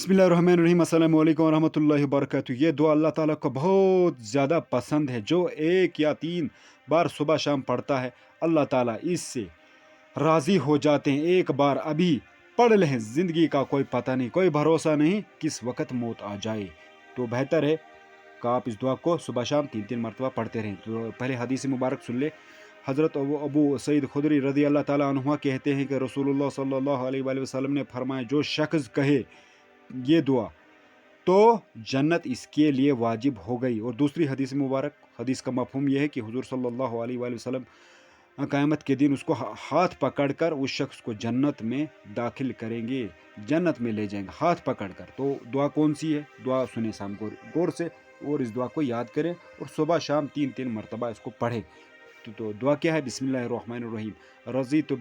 बिस्मिल्लाहिर्रहमानिर्रहीम, अस्सलाम वालेकुम रहमतुल्लाहि वबरकातुहू। ये दुआ अल्लाह ताला को बहुत ज़्यादा पसंद है। जो एक या तीन बार सुबह शाम पढ़ता है, अल्लाह ताला इससे राज़ी हो जाते हैं। एक बार अभी पढ़ लें, ज़िंदगी का कोई पता नहीं, कोई भरोसा नहीं किस वक्त मौत आ जाए। तो बेहतर है कि आप इस दुआ को सुबह शाम तीन तीन मरतबा पढ़ते रहें। तो पहले हदीस मुबारक सुन ले। हज़रत अबू सईद खुदरी रज़ी अल्लाह ताला अन्हुमा कहते हैं कि रसूलुल्लाह सल्लल्लाहु अलैहि वसल्लम ने फरमाया, जो शख्स कहे ये दुआ तो जन्नत इसके लिए वाजिब हो गई। और दूसरी हदीस मुबारक, हदीस का मफहूम यह है कि हुजूर सल्लल्लाहु अलैहि वसल्लम क़यामत के दिन उसको हाथ पकड़कर उस शख्स को जन्नत में दाखिल करेंगे, जन्नत में ले जाएंगे हाथ पकड़कर। तो दुआ कौन सी है? दुआ सुने शाम को गौर से और इस दुआ को याद करें और सुबह शाम तीन तीन मरतबा इसको पढ़ें। तो दुआ क्या है? बिस्मिल्लाहिर्रहमानिर्रहीम। रज़ीतु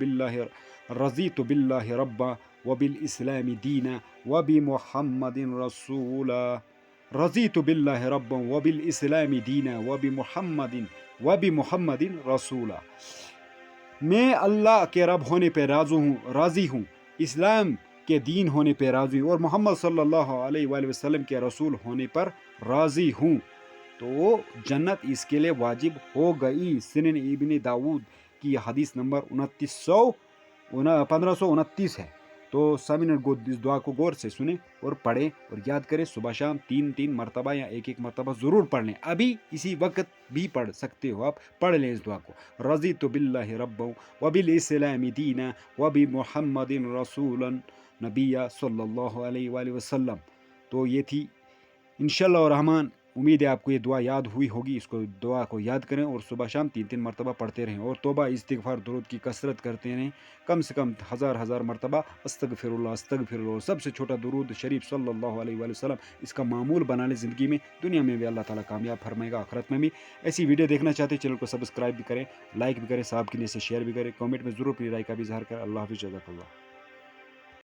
बिल्लाहि रब्बा व बिल इस्लामी दीना व बि मुहम्मदिन रसूला। रज़ीतु बिल्लाहि रब्बा व बिल इस्लामी दीना व बि मुहम्मदिन रसूला। मैं अल्लाह के रब होने पे राज़ी हूँ, इस्लाम के दीन होने पे राज़ी हूँ और मोहम्मद सल्लल्लाहु अलैहि वसल्लम के रसूल होने पर राज़ी हूँ। तो जन्नत इसके लिए वाजिब हो गई। सुनन इब्न दाऊद की हदीस नंबर 1529 है। तो सामिन इस दुआ को गौर से सुने और पढ़ें और याद करें। सुबह शाम तीन तीन मरतबा या एक एक मरतबा ज़रूर पढ़ लें। अभी इसी वक्त भी पढ़ सकते हो, आप पढ़ लें इस दुआ को। रज़ीतु बिल्लाहि रब्बन व बिल इस्लामी दीना व बि मुहम्मदिन रसूलन नबिया सल्लल्लाहु अलैहि वसल्लम। तो ये थी इंशाअल्लाह रहमान। उम्मीद है आपको ये दुआ याद हुई होगी। इसको दुआ को याद करें और सुबह शाम तीन तीन मरतबा पढ़ते रहें और तौबा इस्तिग़फ़ार दुरूद की कसरत करते रहें। कम से कम हज़ार मरतबा अस्तग़फ़िरुल्लाह अस्तग़फ़िरुल्लाह। सबसे छोटा दुरूद शरीफ सल्लल्लाहु अलैहि वसल्लम, इसका मामूल बना लें ज़िंदगी में। दुनिया में भी अल्लाह ताला कामयाब फरमाएगा, आखिरत में भी। ऐसी वीडियो देखना चाहते हैं, चैनल को सब्सक्राइब भी करें, लाइक भी करें, साहब के लिए से शेयर भी करें, कमेंट में ज़रूर अपनी राय का भी इज़हार करें। अल्लाह हाफ़िज़, जज़ाकल्लाह।